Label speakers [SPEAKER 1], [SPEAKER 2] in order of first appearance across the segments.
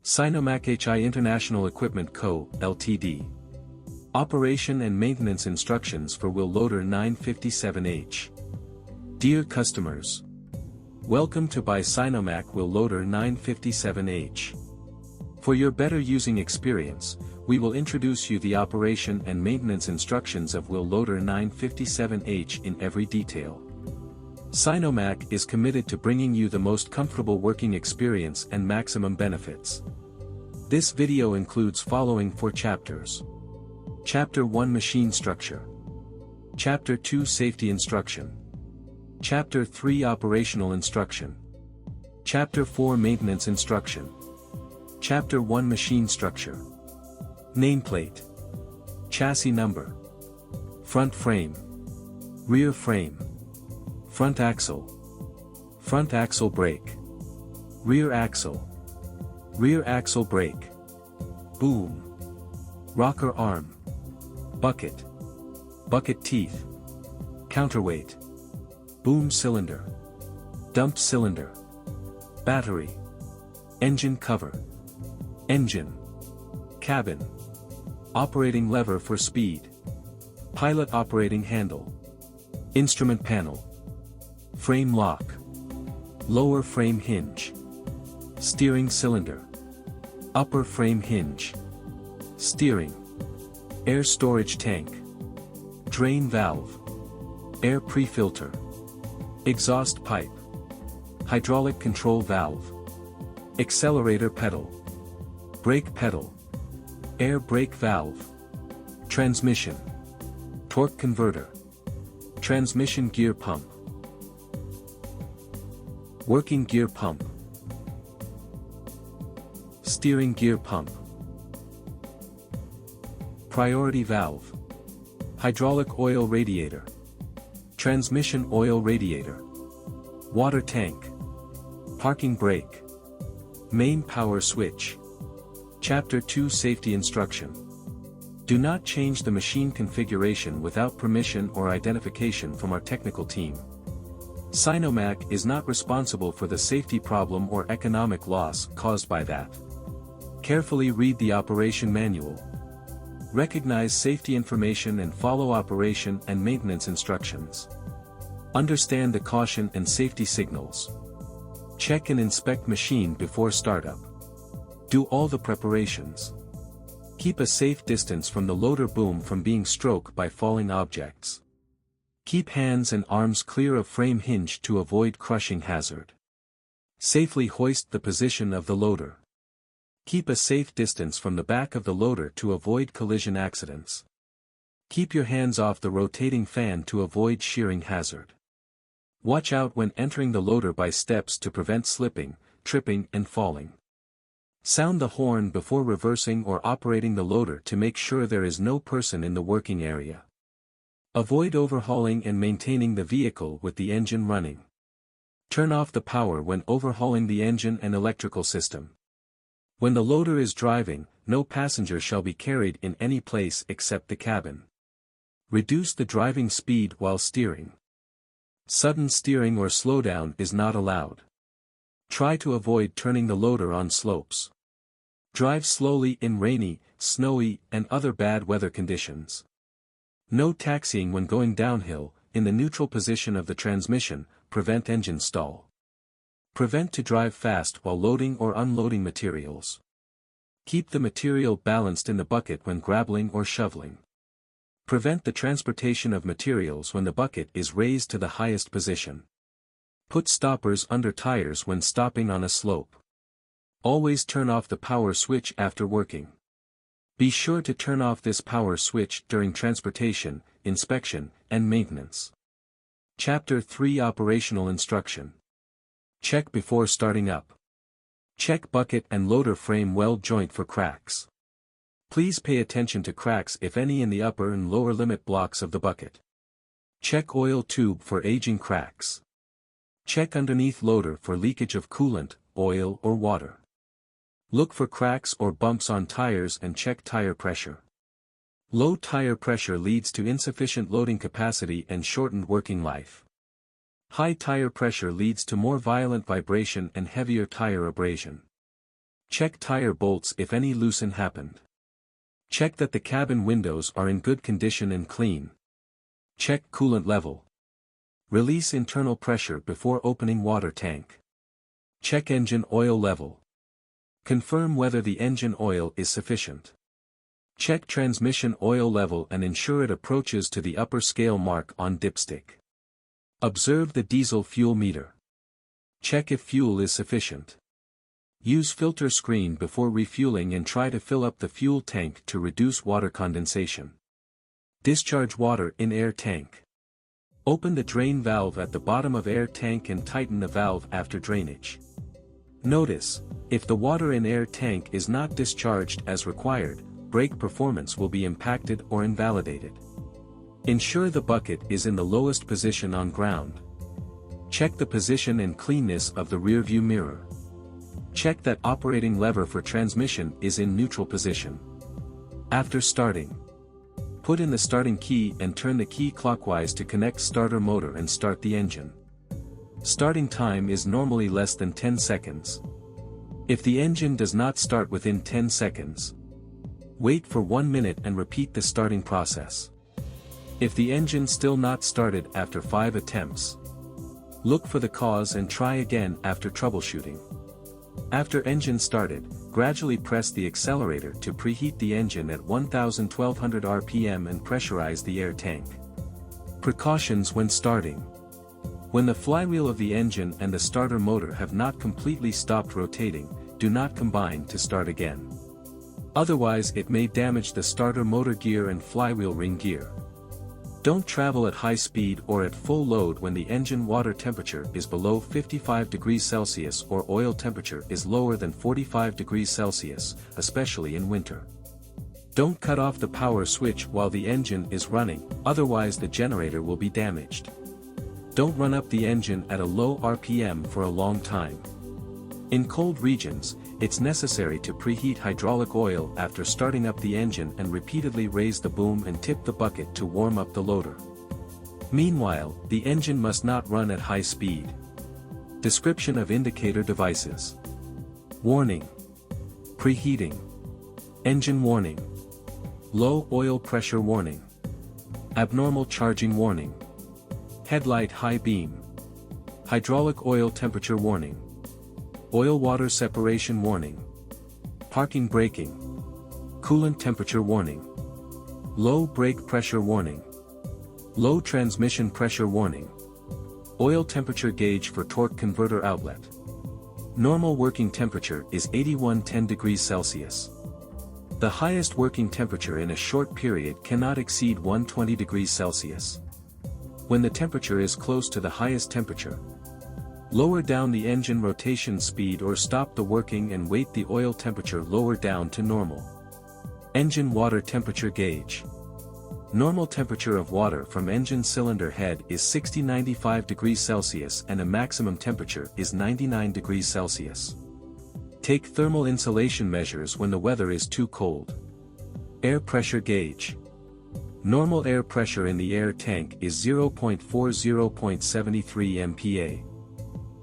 [SPEAKER 1] SINOMACH International Equipment Co., Ltd. Operation and Maintenance Instructions for Wheel Loader 957H. Dear customers, welcome to buy SINOMACH Wheel Loader 957H. For your better using experience, we will introduce you the operation and maintenance instructions of Wheel Loader 957H in every detail. SINOMACH is committed to bringing you the most comfortable working experience and maximum benefits. This video includes following 4 chapters. Chapter 1 Machine Structure. Chapter 2 Safety Instruction. Chapter 3 Operational Instruction. Chapter 4 Maintenance Instruction. Chapter 1 Machine Structure. Nameplate. Chassis number. Front frame. Rear frame. Front axle brake. Rear axle brake. Boom. Rocker arm. Bucket teeth. Counterweight. Boom cylinder. Dump cylinder. Battery. Engine cover. Engine. Cabin. Operating lever for speed. Pilot operating handle. Instrument panel. Frame lock. Lower frame hinge. Steering cylinder. Upper frame hinge. Steering. Air storage tank. Drain valve. Air pre-filter. Exhaust pipe. Hydraulic control valve. Accelerator pedal. Brake pedal. Air brake valve. Transmission. Torque converter. Transmission gear pump. Working gear pump. Steering gear pump. Priority valve. Hydraulic oil radiator. Transmission oil radiator. Water tank. Parking brake. Main power switch. Chapter 2 Safety Instruction. Do not change the machine configuration without permission or identification from our technical team. SINOMACH is not responsible for the safety problem or economic loss caused by that. Carefully read the operation manual. Recognize safety information and follow operation and maintenance instructions. Understand the caution and safety signals. Check and inspect machine before startup. Do all the preparations. Keep a safe distance from the loader boom from being struck by falling objects. Keep hands and arms clear of frame hinge to avoid crushing hazard. Safely hoist the position of the loader. Keep a safe distance from the back of the loader to avoid collision accidents. Keep your hands off the rotating fan to avoid shearing hazard. Watch out when entering the loader by steps to prevent slipping, tripping and falling. Sound the horn before reversing or operating the loader to make sure there is no person in the working area. Avoid overhauling and maintaining the vehicle with the engine running. Turn off the power when overhauling the engine and electrical system. When the loader is driving, no passenger shall be carried in any place except the cabin. Reduce the driving speed while steering. Sudden steering or slowdown is not allowed. Try to avoid turning the loader on slopes. Drive slowly in rainy, snowy, and other bad weather conditions. No taxiing when going downhill, in the neutral position of the transmission, prevent engine stall. Prevent to drive fast while loading or unloading materials. Keep the material balanced in the bucket when grappling or shoveling. Prevent the transportation of materials when the bucket is raised to the highest position. Put stoppers under tires when stopping on a slope. Always turn off the power switch after working. Be sure to turn off this power switch during transportation, inspection, and maintenance. Chapter 3 Operational Instruction. Check before starting up. Check bucket and loader frame weld joint for cracks. Please pay attention to cracks if any in the upper and lower limit blocks of the bucket. Check oil tube for aging cracks. Check underneath loader for leakage of coolant, oil or water. Look for cracks or bumps on tires and check tire pressure. Low tire pressure leads to insufficient loading capacity and shortened working life. High tire pressure leads to more violent vibration and heavier tire abrasion. Check tire bolts if any loosen happened. Check that the cabin windows are in good condition and clean. Check coolant level. Release internal pressure before opening water tank. Check engine oil level. Confirm whether the engine oil is sufficient. Check transmission oil level and ensure it approaches to the upper scale mark on dipstick. Observe the diesel fuel meter. Check if fuel is sufficient. Use filter screen before refueling and try to fill up the fuel tank to reduce water condensation. Discharge water in air tank. Open the drain valve at the bottom of air tank and tighten the valve after drainage. Notice, if the water in air tank is not discharged as required, brake performance will be impacted or invalidated. Ensure the bucket is in the lowest position on ground. Check the position and cleanness of the rearview mirror. Check that operating lever for transmission is in neutral position. After starting, put in the starting key and turn the key clockwise to connect starter motor and start the engine. Starting time is normally less than 10 seconds. If the engine does not start within 10 seconds, wait for 1 minute and repeat the starting process. If the engine still not started after 5 attempts, look for the cause and try again after troubleshooting. After engine started, gradually press the accelerator to preheat the engine at 1200 RPM and pressurize the air tank. Precautions when starting. When the flywheel of the engine and the starter motor have not completely stopped rotating, do not combine to start again. Otherwise it may damage the starter motor gear and flywheel ring gear. Don't travel at high speed or at full load when the engine water temperature is below 55 degrees Celsius or oil temperature is lower than 45 degrees Celsius, especially in winter. Don't cut off the power switch while the engine is running, otherwise the generator will be damaged. Don't run up the engine at a low RPM for a long time. In cold regions, it's necessary to preheat hydraulic oil after starting up the engine and repeatedly raise the boom and tip the bucket to warm up the loader. Meanwhile, the engine must not run at high speed. Description of indicator devices. Warning. Preheating. Engine warning. Low oil pressure warning. Abnormal charging warning. Headlight high beam. Hydraulic oil temperature warning. Oil-water separation warning. Parking braking. Coolant temperature warning. Low brake pressure warning. Low transmission pressure warning. Oil temperature gauge for torque converter outlet. Normal working temperature is 8110 degrees Celsius. The highest working temperature in a short period cannot exceed 120 degrees Celsius. When the temperature is close to the highest temperature, lower down the engine rotation speed or stop the working and wait the oil temperature lower down to normal. Engine water temperature gauge. Normal temperature of water from engine cylinder head is 60-95 degrees Celsius and a maximum temperature is 99 degrees Celsius. Take thermal insulation measures when the weather is too cold. Air pressure gauge. Normal air pressure in the air tank is 0.40.73 MPa.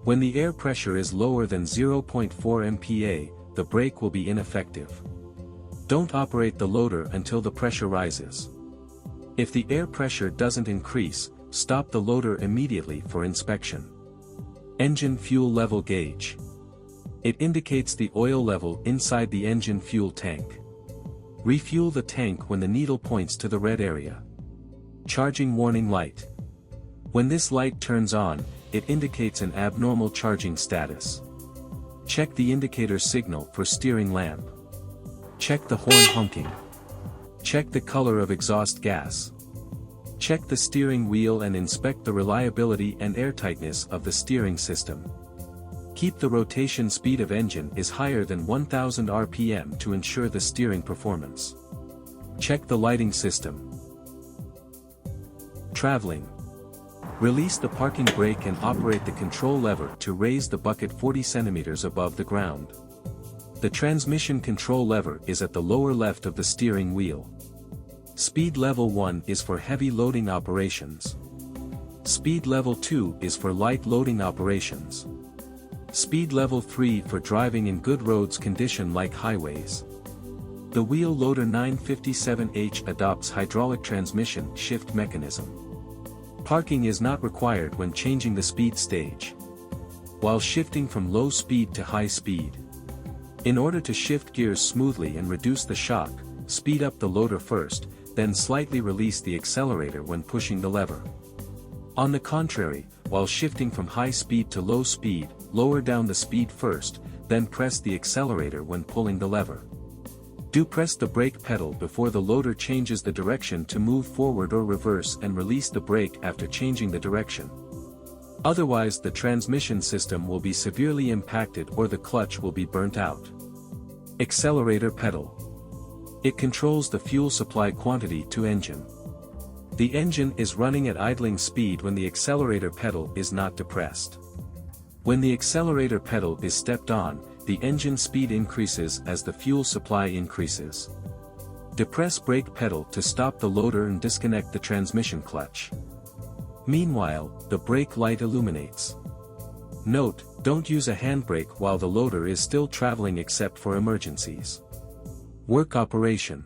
[SPEAKER 1] When the air pressure is lower than 0.4 MPa, the brake will be ineffective. Don't operate the loader until the pressure rises. If the air pressure doesn't increase, stop the loader immediately for inspection. Engine fuel level gauge. It indicates the oil level inside the engine fuel tank. Refuel the tank when the needle points to the red area. Charging warning light. When this light turns on, it indicates an abnormal charging status. Check the indicator signal for steering lamp. Check the horn honking. Check the color of exhaust gas. Check the steering wheel and inspect the reliability and airtightness of the steering system. Keep the rotation speed of engine is higher than 1000 RPM to ensure the steering performance. Check the lighting system. Traveling. Release the parking brake and operate the control lever to raise the bucket 40 cm above the ground. The transmission control lever is at the lower left of the steering wheel. Speed level 1 is for heavy loading operations. Speed level 2 is for light loading operations. Speed level 3 for driving in good roads condition like highways. The wheel loader 957H adopts hydraulic transmission shift mechanism. Parking is not required when changing the speed stage. While shifting from low speed to high speed. In order to shift gears smoothly and reduce the shock, speed up the loader first, then slightly release the accelerator when pushing the lever. On the contrary, while shifting from high speed to low speed, lower down the speed first, then press the accelerator when pulling the lever. Do press the brake pedal before the loader changes the direction to move forward or reverse, and release the brake after changing the direction. Otherwise the transmission system will be severely impacted or the clutch will be burnt out. Accelerator pedal. It controls the fuel supply quantity to engine. The engine is running at idling speed when the accelerator pedal is not depressed. When the accelerator pedal is stepped on, the engine speed increases as the fuel supply increases. Depress brake pedal to stop the loader and disconnect the transmission clutch. Meanwhile, the brake light illuminates. Note, don't use a handbrake while the loader is still traveling except for emergencies. Work operation.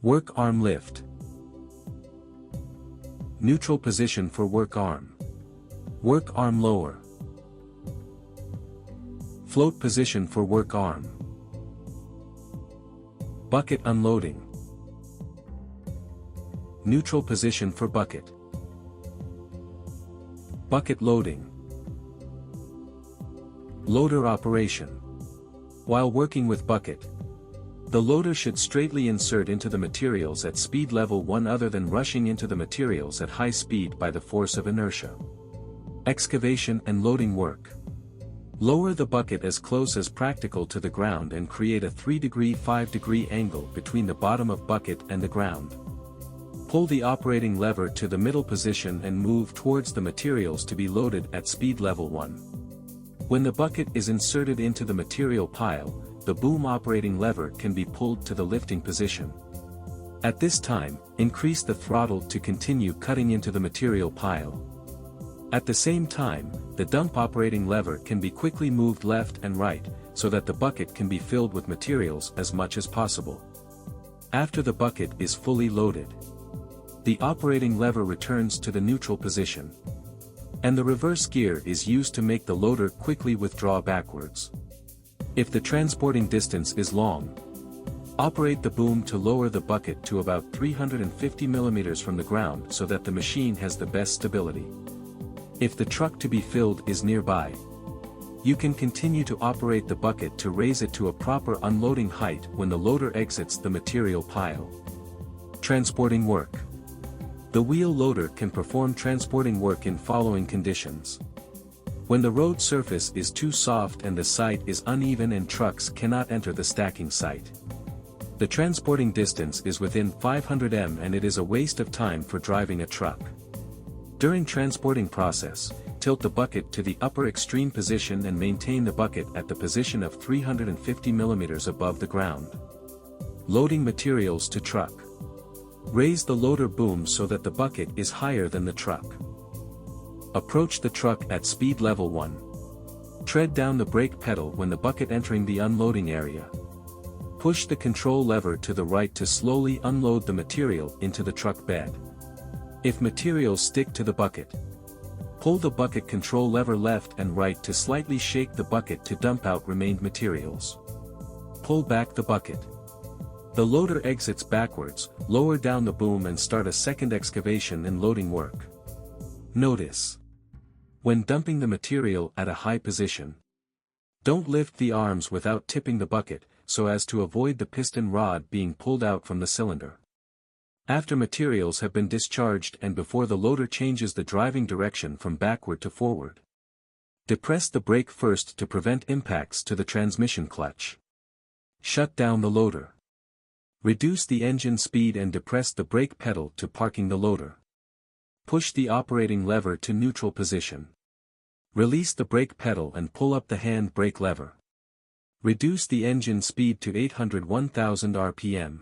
[SPEAKER 1] Work arm lift. Neutral position for work arm. Work arm lower. Float position for work arm. Bucket unloading. Neutral position for bucket. Bucket loading. Loader operation. While working with bucket, the loader should straightly insert into the materials at speed level 1 other than rushing into the materials at high speed by the force of inertia. Excavation and loading work. Lower the bucket as close as practical to the ground and create a 3° 5° angle between the bottom of bucket and the ground. Pull the operating lever to the middle position and move towards the materials to be loaded at speed level 1. When the bucket is inserted into the material pile, the boom operating lever can be pulled to the lifting position. At this time, increase the throttle to continue cutting into the material pile. At the same time, the dump operating lever can be quickly moved left and right, so that the bucket can be filled with materials as much as possible. After the bucket is fully loaded, the operating lever returns to the neutral position. And the reverse gear is used to make the loader quickly withdraw backwards. If the transporting distance is long, operate the boom to lower the bucket to about 350 mm from the ground so that the machine has the best stability. If the truck to be filled is nearby, you can continue to operate the bucket to raise it to a proper unloading height when the loader exits the material pile. Transporting work. The wheel loader can perform transporting work in following conditions. When the road surface is too soft and the site is uneven and trucks cannot enter the stacking site. The transporting distance is within 500 m and it is a waste of time for driving a truck. During transporting process, tilt the bucket to the upper extreme position and maintain the bucket at the position of 350 mm above the ground. Loading materials to truck. Raise the loader boom so that the bucket is higher than the truck. Approach the truck at speed level 1. Tread down the brake pedal when the bucket entering the unloading area. Push the control lever to the right to slowly unload the material into the truck bed. If materials stick to the bucket, pull the bucket control lever left and right to slightly shake the bucket to dump out remained materials. Pull back the bucket. The loader exits backwards, lower down the boom and start a second excavation and loading work. Notice: when dumping the material at a high position, don't lift the arms without tipping the bucket, so as to avoid the piston rod being pulled out from the cylinder. After materials have been discharged and before the loader changes the driving direction from backward to forward, depress the brake first to prevent impacts to the transmission clutch. Shut down the loader. Reduce the engine speed and depress the brake pedal to parking the loader. Push the operating lever to neutral position. Release the brake pedal and pull up the hand brake lever. Reduce the engine speed to 801,000 rpm.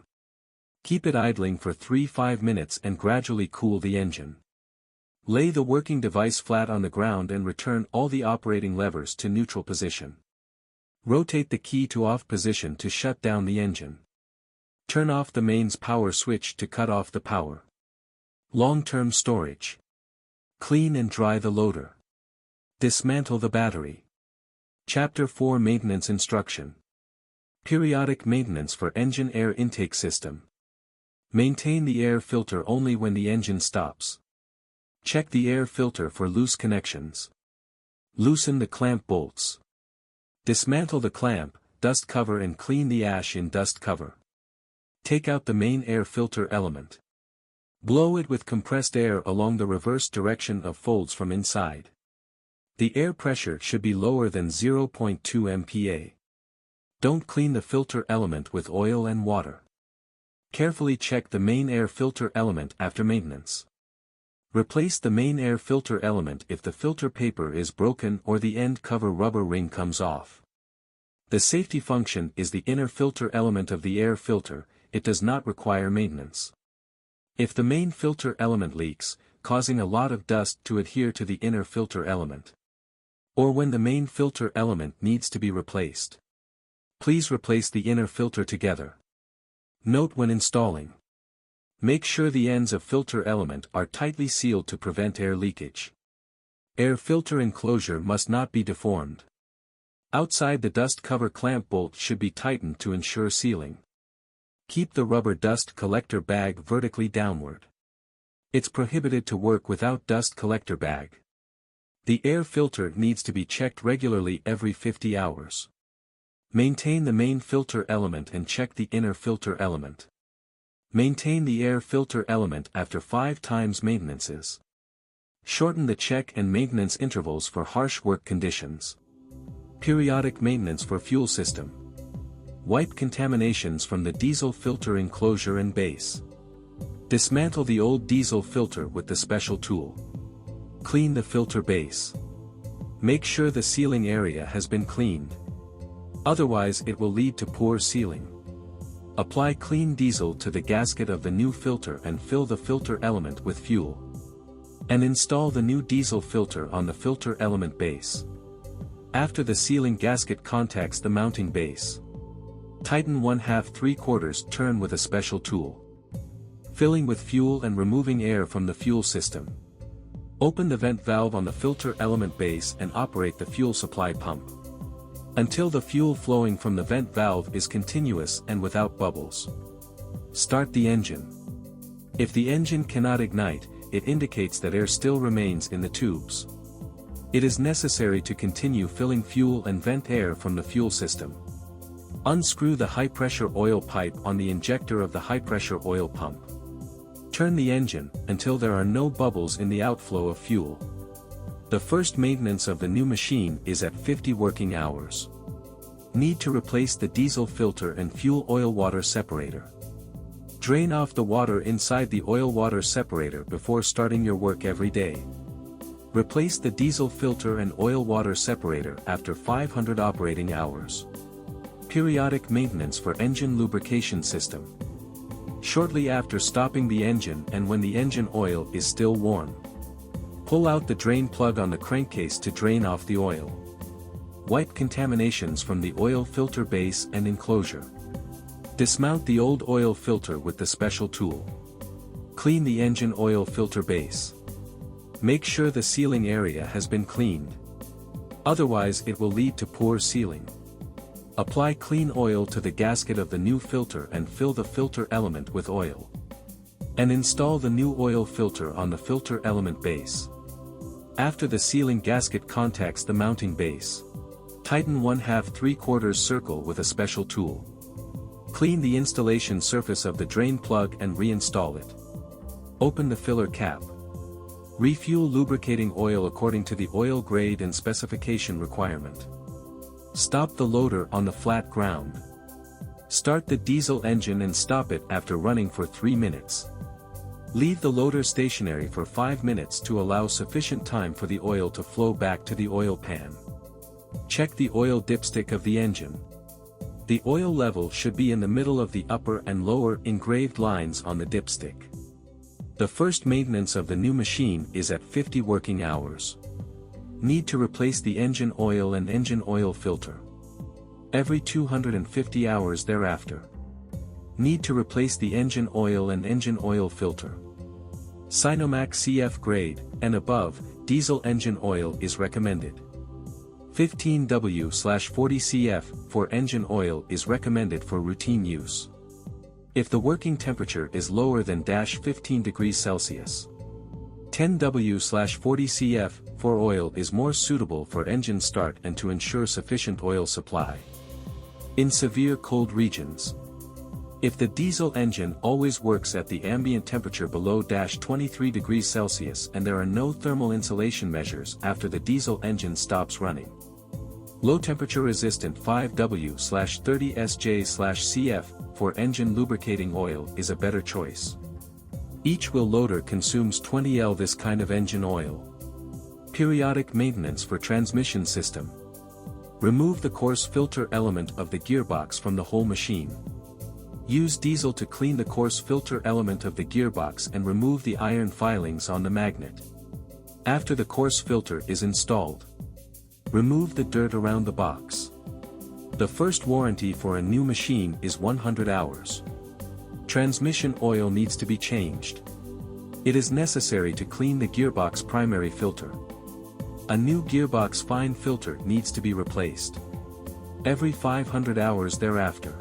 [SPEAKER 1] Keep it idling for 3-5 minutes and gradually cool the engine. Lay the working device flat on the ground and return all the operating levers to neutral position. Rotate the key to off position to shut down the engine. Turn off the mains power switch to cut off the power. Long-term storage. Clean and dry the loader. Dismantle the battery. Chapter 4 Maintenance Instruction. Periodic maintenance for engine air intake system. Maintain the air filter only when the engine stops. Check the air filter for loose connections. Loosen the clamp bolts. Dismantle the clamp, dust cover and clean the ash in dust cover. Take out the main air filter element. Blow it with compressed air along the reverse direction of folds from inside. The air pressure should be lower than 0.2 MPa. Don't clean the filter element with oil and water. Carefully check the main air filter element after maintenance. Replace the main air filter element if the filter paper is broken or the end cover rubber ring comes off. The safety function is the inner filter element of the air filter, it does not require maintenance. If the main filter element leaks, causing a lot of dust to adhere to the inner filter element, or when the main filter element needs to be replaced, please replace the inner filter together. Note when installing. Make sure the ends of filter element are tightly sealed to prevent air leakage. Air filter enclosure must not be deformed. Outside the dust cover clamp bolt should be tightened to ensure sealing. Keep the rubber dust collector bag vertically downward. It's prohibited to work without dust collector bag. The air filter needs to be checked regularly every 50 hours. Maintain the main filter element and check the inner filter element. Maintain the air filter element after 5 times maintenances. Shorten the check and maintenance intervals for harsh work conditions. Periodic maintenance for fuel system. Wipe contaminations from the diesel filter enclosure and base. Dismantle the old diesel filter with the special tool. Clean the filter base. Make sure the sealing area has been cleaned. Otherwise it will lead to poor sealing. Apply clean diesel to the gasket of the new filter and fill the filter element with fuel. And install the new diesel filter on the filter element base. After the sealing gasket contacts the mounting base, tighten 1/2 3/4 turn with a special tool. Filling with fuel and removing air from the fuel system. Open the vent valve on the filter element base and operate the fuel supply pump until the fuel flowing from the vent valve is continuous and without bubbles. Start the engine. If the engine cannot ignite, it indicates that air still remains in the tubes. It is necessary to continue filling fuel and vent air from the fuel system. Unscrew the high-pressure oil pipe on the injector of the high-pressure oil pump. Turn the engine until there are no bubbles in the outflow of fuel. The first maintenance of the new machine is at 50 working hours. Need to replace the diesel filter and fuel oil-water separator. Drain off the water inside the oil-water separator before starting your work every day. Replace the diesel filter and oil-water separator after 500 operating hours. Periodic maintenance for engine lubrication system. Shortly after stopping the engine and when the engine oil is still warm, pull out the drain plug on the crankcase to drain off the oil. Wipe contaminations from the oil filter base and enclosure. Dismount the old oil filter with the special tool. Clean the engine oil filter base. Make sure the sealing area has been cleaned. Otherwise it will lead to poor sealing. Apply clean oil to the gasket of the new filter and fill the filter element with oil. And install the new oil filter on the filter element base. After the sealing gasket contacts the mounting base, tighten 1/2 3/4 circle with a special tool. Clean the installation surface of the drain plug and reinstall it. Open the filler cap. Refuel lubricating oil according to the oil grade and specification requirement. Stop the loader on the flat ground. Start the diesel engine and stop it after running for 3 minutes. Leave the loader stationary for 5 minutes to allow sufficient time for the oil to flow back to the oil pan. Check the oil dipstick of the engine. The oil level should be in the middle of the upper and lower engraved lines on the dipstick. The first maintenance of the new machine is at 50 working hours. Need to replace the engine oil and engine oil filter. Every 250 hours thereafter. Need to replace the engine oil and engine oil filter. SINOMACH CF grade, and above, diesel engine oil is recommended. 15W/40 CF for engine oil is recommended for routine use. If the working temperature is lower than -15 degrees Celsius. 10W/40 CF for oil is more suitable for engine start and to ensure sufficient oil supply. In severe cold regions. If the diesel engine always works at the ambient temperature below -23 degrees Celsius and there are no thermal insulation measures after the diesel engine stops running. Low temperature resistant 5W/30 SJ/CF for engine lubricating oil is a better choice. Each wheel loader consumes 20 L this kind of engine oil. Periodic maintenance for transmission system. Remove the coarse filter element of the gearbox from the whole machine. Use diesel to clean the coarse filter element of the gearbox and remove the iron filings on the magnet. After the coarse filter is installed, remove the dirt around the box. The first warranty for a new machine is 100 hours. Transmission oil needs to be changed. It is necessary to clean the gearbox primary filter. A new gearbox fine filter needs to be replaced. Every 500 hours thereafter.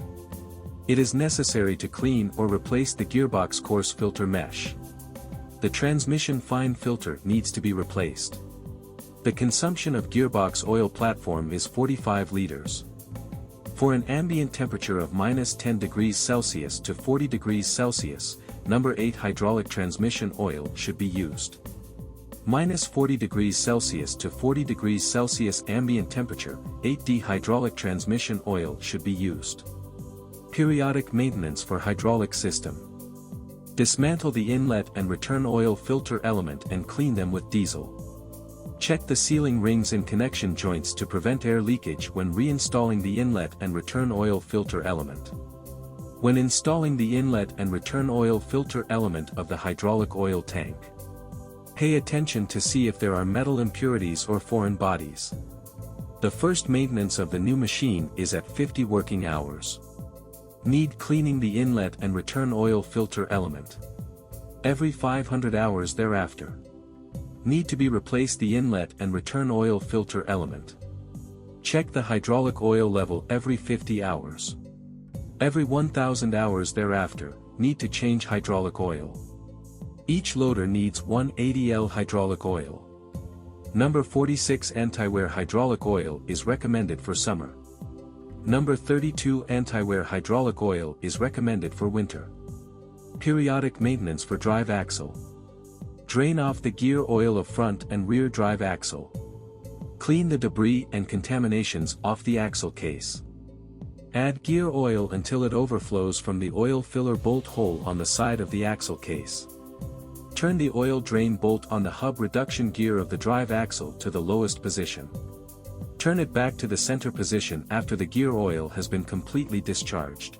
[SPEAKER 1] It is necessary to clean or replace the gearbox coarse filter mesh. The transmission fine filter needs to be replaced. The consumption of gearbox oil platform is 45 liters. For an ambient temperature of -10 degrees Celsius to 40 degrees Celsius, number 8 hydraulic transmission oil should be used. -40 degrees Celsius to 40 degrees Celsius ambient temperature, 8D hydraulic transmission oil should be used. Periodic maintenance for hydraulic system. Dismantle the inlet and return oil filter element and clean them with diesel. Check the sealing rings and connection joints to prevent air leakage when reinstalling the inlet and return oil filter element. When installing the inlet and return oil filter element of the hydraulic oil tank, pay attention to see if there are metal impurities or foreign bodies. The first maintenance of the new machine is at 50 working hours. Need cleaning the inlet and return oil filter element. Every 500 hours thereafter. Need to be replace the inlet and return oil filter element. Check the hydraulic oil level every 50 hours. Every 1000 hours thereafter, need to change hydraulic oil. Each loader needs 180 L hydraulic oil. Number 46 anti-wear hydraulic oil is recommended for summer. Number 32 anti-wear hydraulic oil is recommended for winter. Periodic maintenance for drive axle. Drain off the gear oil of front and rear drive axle. Clean the debris and contaminations off the axle case. Add gear oil until it overflows from the oil filler bolt hole on the side of the axle case. Turn the oil drain bolt on the hub reduction gear of the drive axle to the lowest position. Turn it back to the center position after the gear oil has been completely discharged.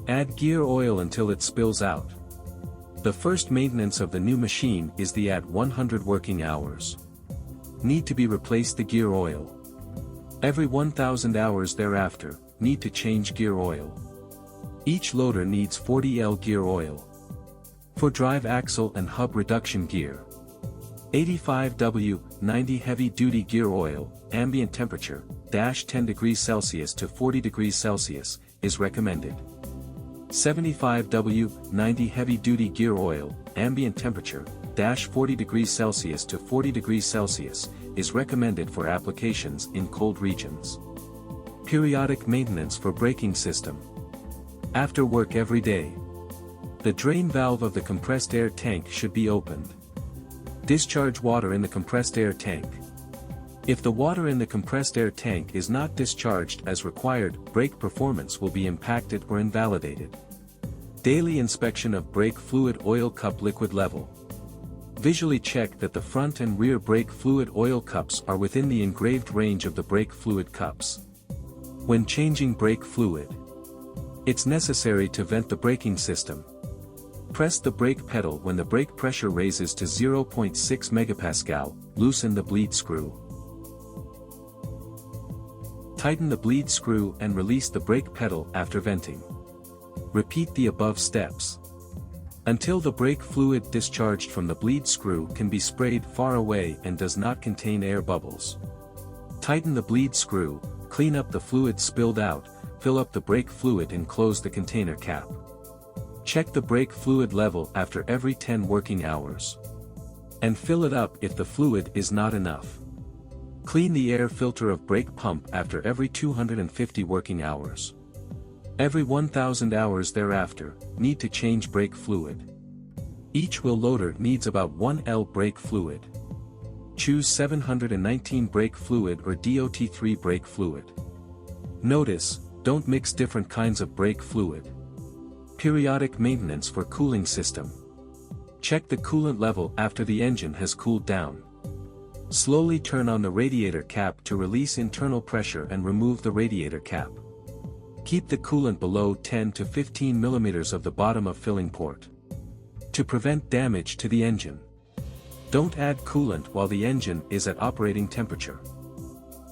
[SPEAKER 1] Add gear oil until it spills out. The first maintenance of the new machine is the at 100 working hours. Need to be replaced the gear oil. Every 1000 hours thereafter, need to change gear oil. Each loader needs 40 L gear oil. For drive axle and hub reduction gear. 85W, 90 heavy duty gear oil, ambient temperature, -10 degrees Celsius to 40 degrees Celsius, is recommended. 75W, 90 heavy duty gear oil, ambient temperature, -40 degrees Celsius to 40 degrees Celsius, is recommended for applications in cold regions. Periodic maintenance for braking system. After work every day. The drain valve of the compressed air tank should be opened. Discharge water in the compressed air tank. If the water in the compressed air tank is not discharged as required, brake performance will be impacted or invalidated. Daily inspection of brake fluid oil cup liquid level. Visually check that the front and rear brake fluid oil cups are within the engraved range of the brake fluid cups. When changing brake fluid, it's necessary to vent the braking system. Press the brake pedal when the brake pressure raises to 0.6 MPa, loosen the bleed screw. Tighten the bleed screw and release the brake pedal after venting. Repeat the above steps until the brake fluid discharged from the bleed screw can be sprayed far away and does not contain air bubbles. Tighten the bleed screw, clean up the fluid spilled out, fill up the brake fluid and close the container cap. Check the brake fluid level after every 10 working hours. And fill it up if the fluid is not enough. Clean the air filter of brake pump after every 250 working hours. Every 1000 hours thereafter, need to change brake fluid. Each wheel loader needs about 1 L brake fluid. Choose 719 brake fluid or DOT3 brake fluid. Notice, don't mix different kinds of brake fluid. Periodic maintenance for cooling system. Check the coolant level after the engine has cooled down. Slowly turn on the radiator cap to release internal pressure and remove the radiator cap. Keep the coolant below 10 to 15 mm of the bottom of filling port. To prevent damage to the engine. Don't add coolant while the engine is at operating temperature.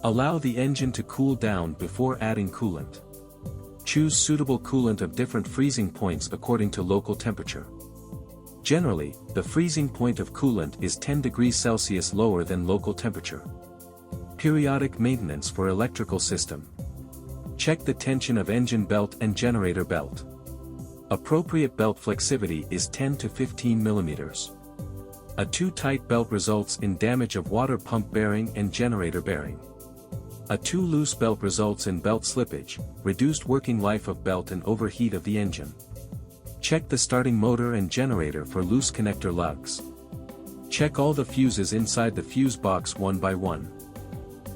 [SPEAKER 1] Allow the engine to cool down before adding coolant. Choose suitable coolant of different freezing points according to local temperature. Generally, the freezing point of coolant is 10 degrees Celsius lower than local temperature. Periodic maintenance for electrical system. Check the tension of engine belt and generator belt. Appropriate belt flexivity is 10 to 15 mm. A too tight belt results in damage of water pump bearing and generator bearing. A too loose belt results in belt slippage, reduced working life of belt and overheat of the engine. Check the starting motor and generator for loose connector lugs. Check all the fuses inside the fuse box one by one.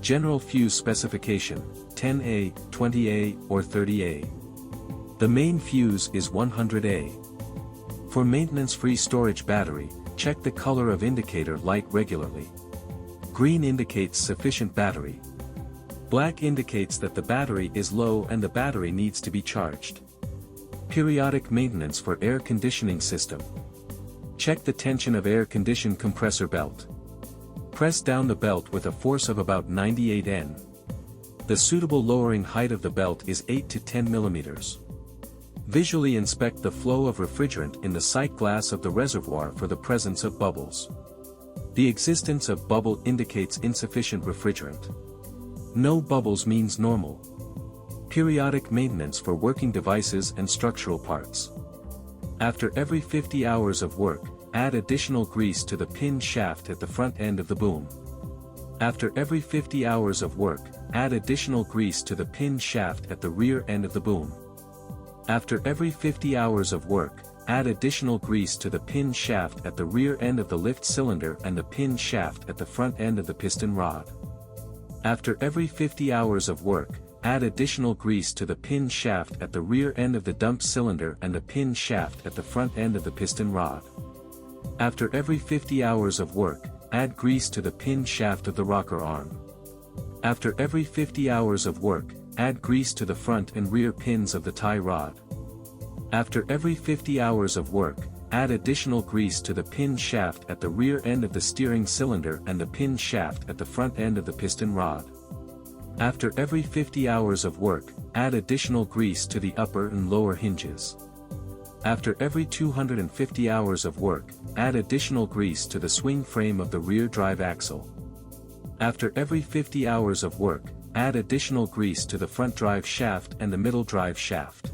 [SPEAKER 1] General fuse specification, 10A, 20A, or 30A. The main fuse is 100A. For maintenance-free storage battery, check the color of indicator light regularly. Green indicates sufficient battery. Black indicates that the battery is low and the battery needs to be charged. Periodic maintenance for air conditioning system. Check the tension of air condition compressor belt. Press down the belt with a force of about 98 N. The suitable lowering height of the belt is 8 to 10 mm. Visually inspect the flow of refrigerant in the sight glass of the reservoir for the presence of bubbles. The existence of bubble indicates insufficient refrigerant. No bubbles means normal. Periodic maintenance for working devices and structural parts. After every 50 hours of work, add additional grease to the pin shaft at the front end of the boom. After every 50 hours of work, add additional grease to the pin shaft at the rear end of the boom. After every 50 hours of work, add additional grease to the pin shaft at the rear end of the lift cylinder and the pin shaft at the front end of the piston rod. After every 50 hours of work, add additional grease to the pin shaft at the rear end of the dump cylinder and the pin shaft at the front end of the piston rod. After every 50 hours of work, add grease to the pin shaft of the rocker arm. After every 50 hours of work, add grease to the front and rear pins of the tie rod. After every 50 hours of work, add additional grease to the pin shaft at the rear end of the steering cylinder and the pin shaft at the front end of the piston rod. After every 50 hours of work, add additional grease to the upper and lower hinges. After every 250 hours of work, add additional grease to the swing frame of the rear drive axle. After every 50 hours of work, add additional grease to the front drive shaft and the middle drive shaft.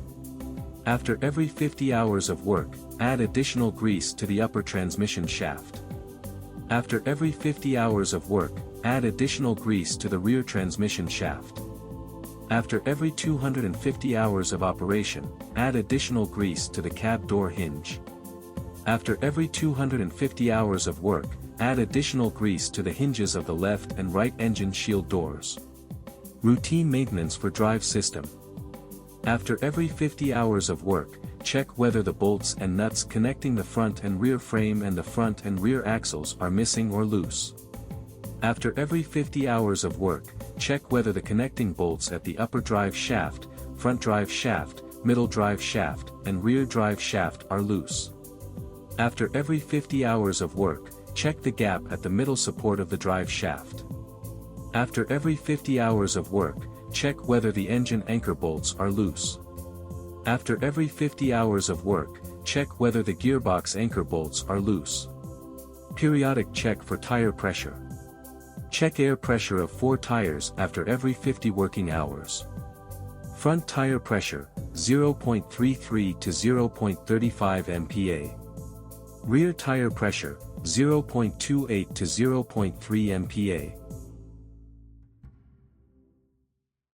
[SPEAKER 1] After every 50 hours of work, add additional grease to the upper transmission shaft. After every 50 hours of work, add additional grease to the rear transmission shaft. After every 250 hours of operation, add additional grease to the cab door hinge. After every 250 hours of work, add additional grease to the hinges of the left and right engine shield doors. Routine maintenance for drive system. After every 50 hours of work, check whether the bolts and nuts connecting the front and rear frame and the front and rear axles are missing or loose. After every 50 hours of work, check whether the connecting bolts at the upper drive shaft, front drive shaft, middle drive shaft, and rear drive shaft are loose. After every 50 hours of work, check the gap at the middle support of the drive shaft. After every 50 hours of work, check whether the engine anchor bolts are loose. After every 50 hours of work, check whether the gearbox anchor bolts are loose. Periodic check for tire pressure. Check air pressure of 4 tires after every 50 working hours. Front tire pressure, 0.33 to 0.35 MPa. Rear tire pressure, 0.28 to 0.3 MPa.